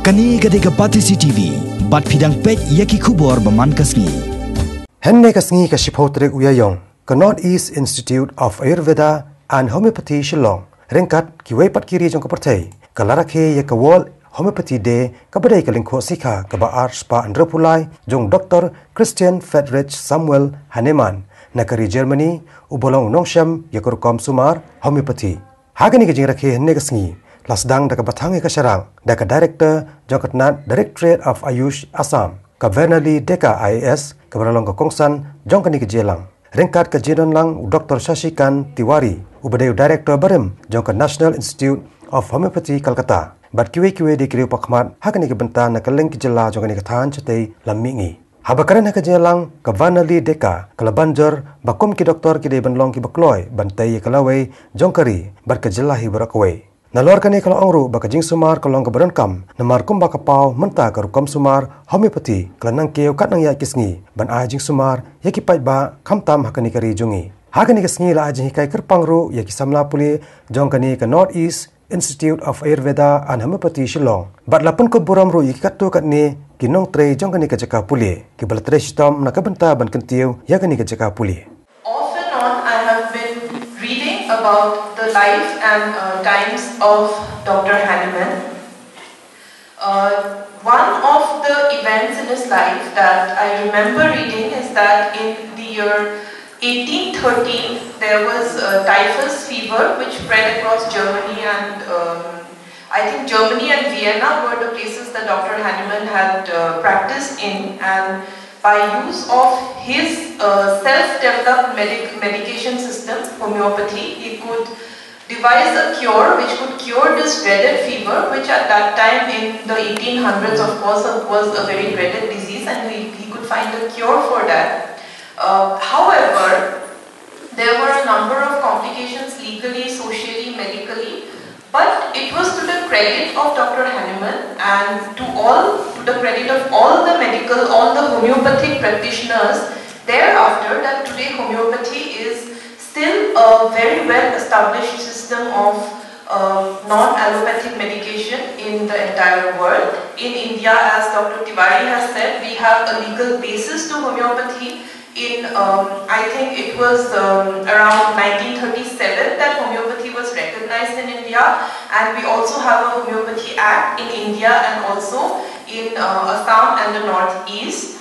Kani gadega Patisi TV, bat pidang pej yaki kubor baman kasngi. Henne kasngi ka shipotre uyayong, ka Northeast Institute of Ayurveda and Homoeopathy Shillong, ringkat ki wei pat kiri jong ka partai, ka larakhe ya ka World Homoeopathy Day ka badai ka lingko sika ka ba Arts pa Andropulai jong Dr. Christian Friedrich Samuel Hahnemann, nakari Germany, ubolong nongsham ya kurkom sumar homeopathy. Hagani ka Jingrakhe henne kasngi, lasdang da ka batang ka syarang, da ka Director jong katnat Directorate of Ayush Assam, ka Vernali Deka IAS, ka baralong ka kongsan jong kani ka jelang. Ringkat ka jinon lang Dr. Shashikan Tiwari, ubadayu Director Barim jong ka National Institute of Homeopathy Calcutta. Bat kiwe di kiriu pakmat hakani ka benta na kaleng ki jela jong kani ka than chatei lamingi. Habakaran ka jelang ka Vernali Deka, kalabanjor bakum ki doktor ki de banlong ki bakloy, bantai kalaway jong kari bat ka jelahi barakaway. Nalor kani kalau angru baka jing sumar kalong ka berankam namar kum baka pau menta ka rukom sumar homeopathy kelanang keu kat nang ya kisngi ban a jing sumar yaki pai ba khamtam hakani kari jungi hakani kisngi la ajing hikai kerpangru yaki samla puli jong kani ka Northeast Institute of Ayurveda and Homoeopathy Shillong bat lapun ko buramru yaki katu kat ni kinong tre jong kani ka jaka puli ki balatre stom na kabenta ban kentiu yakani ka jaka puli. Off and on I have been reading about the life and times of Dr. Hahnemann. One of the events in his life that I remember reading is that in the year 1813 there was typhus fever which spread across Germany, and I think Germany and Vienna were the places that Dr. Hahnemann had practiced in, and by use of his self-developed medication system, homeopathy, he could devise a cure which could cure this dreaded fever, which at that time in the 1800s of course was a very dreaded disease, and he could find a cure for that. However, there were a number of complications legally, socially, medically, but it was to the credit of Dr. Hahnemann and to the credit of all the homeopathic practitioners thereafter that today homeopathy is still a very well established system of non-allopathic medication in the entire world. In India, as Dr. Tiwari has said, we have a legal basis to homeopathy. In I think it was around 1937 that homeopathy was recognized in India, and we also have a Homeopathy Act in India and also in Assam and the Northeast.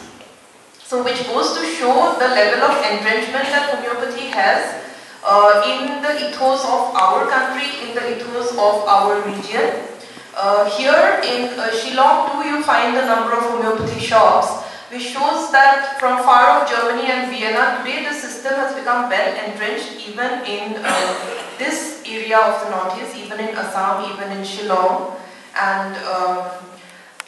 So which goes to show the level of entrenchment that homeopathy has in the ethos of our country, in the ethos of our region. Here in Shillong too you find the number of homeopathy shops, which shows that from far off Germany and Vienna, today the system has become well entrenched even in this area of the Northeast, even in Assam, even in Shillong. And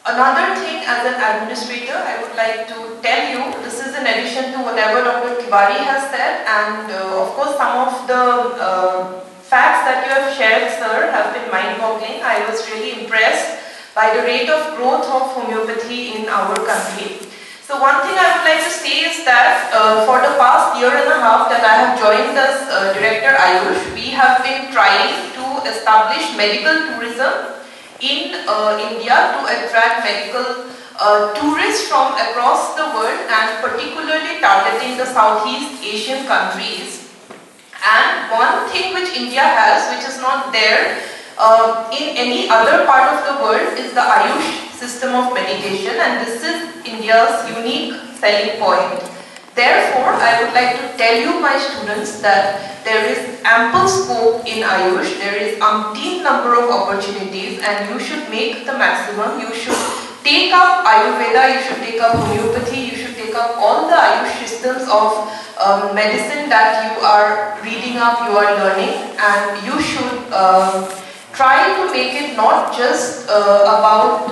another thing, as an administrator, I would like to tell you, this is in addition to whatever Dr. Tiwari has said, and of course some of the facts that you have shared, sir, have been mind-boggling. I was really impressed by the rate of growth of homeopathy in our country. So one thing I would like to say is that for the past year and a half that I have joined as Director Ayush, we have been trying to establish medical tourism in India to attract medical tourists from across the world, and particularly targeting the Southeast Asian countries. And one thing which India has, which is not there in any other part of the world, is the Ayush system of medication, and this is India's unique selling point. Therefore, I would like to tell you, my students, that there is ample scope in Ayush, there is umpteen number of opportunities, and you should make the maximum. You should take up Ayurveda, you should take up homeopathy, you should take up all the Ayush systems of medicine that you are reading up, you are learning, and you should try to make it not just about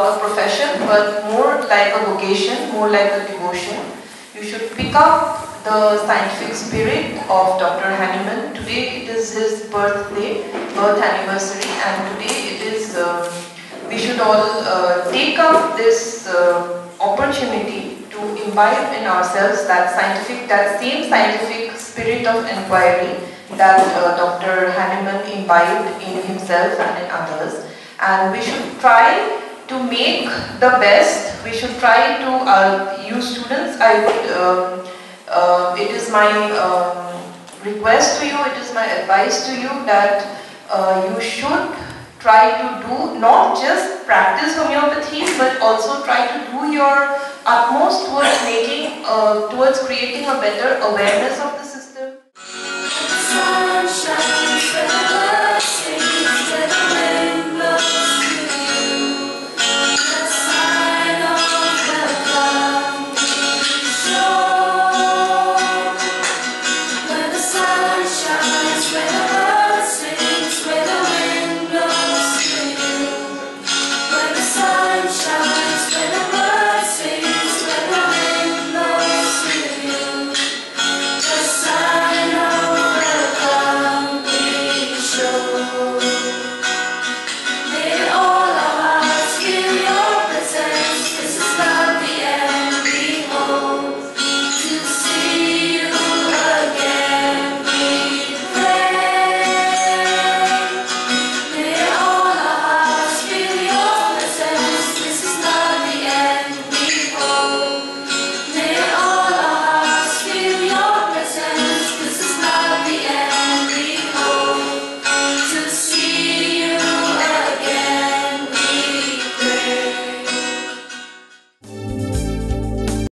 a profession, but more like a vocation, more like a devotion. You should pick up the scientific spirit of Dr. Hahnemann. Today it is his birth anniversary, and today it is, we should all take up this opportunity to imbibe in ourselves that same scientific spirit of inquiry that Dr. Hahnemann imbibed in himself and in others. and we should try to make the best. We should try to, you students, it is my request to you, it is my advice to you that you should try to do, not just practice homeopathy, but also try to do your utmost towards making, towards creating a better awareness of the system.